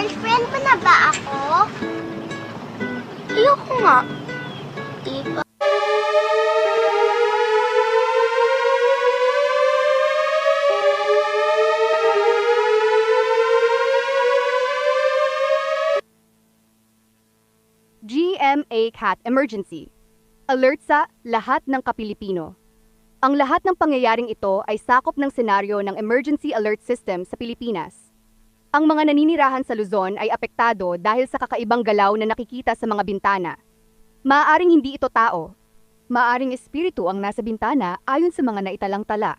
Girlfriend mo na ba ako? Ayoko nga. Diba? GMA Cat Emergency. Alert sa lahat ng Kapilipino. Ang lahat ng pangyayaring ito ay sakop ng senaryo ng Emergency Alert System sa Pilipinas. Ang mga naninirahan sa Luzon ay apektado dahil sa kakaibang galaw na nakikita sa mga bintana. Maaaring hindi ito tao. Maaaring espiritu ang nasa bintana ayon sa mga naitalang tala.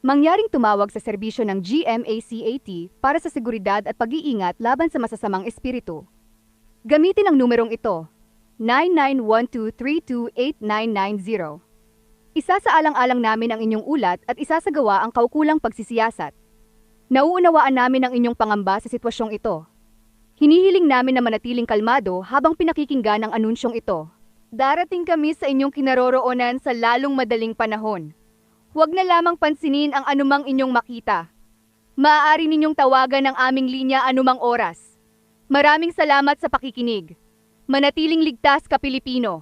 Mangyaring tumawag sa serbisyo ng GMA-CAT para sa seguridad at pag-iingat laban sa masasamang espiritu. Gamitin ang numerong ito, 9912328990. Isasaalang-alang namin ang inyong ulat at isasagawa ang kaukulang pagsisiyasat. Nauunawaan namin ang inyong pangamba sa sitwasyong ito. Hinihiling namin na manatiling kalmado habang pinakikinggan ang anunsyong ito. Darating kami sa inyong kinaroroonan sa lalong madaling panahon. Huwag na lamang pansinin ang anumang inyong makita. Maaari ninyong tawagan ang aming linya anumang oras. Maraming salamat sa pakikinig. Manatiling ligtas ka, Pilipino.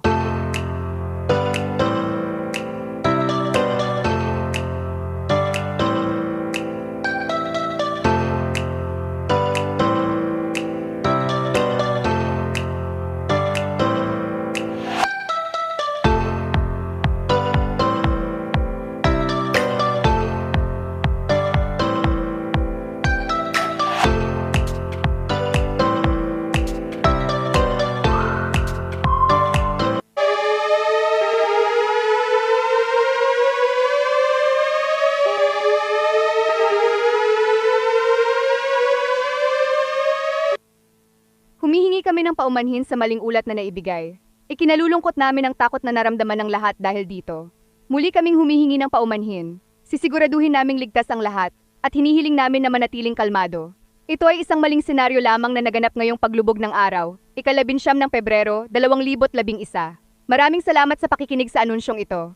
Humihingi kami ng paumanhin sa maling ulat na naibigay. Ikinalulungkot namin ang takot na naramdaman ng lahat dahil dito. Muli kaming humihingi ng paumanhin. Sisiguraduhin naming ligtas ang lahat at hinihiling namin na manatiling kalmado. Ito ay isang maling senaryo lamang na naganap ngayong paglubog ng araw, ika-19 ng Pebrero, 2011. Maraming salamat sa pakikinig sa anunsyong ito.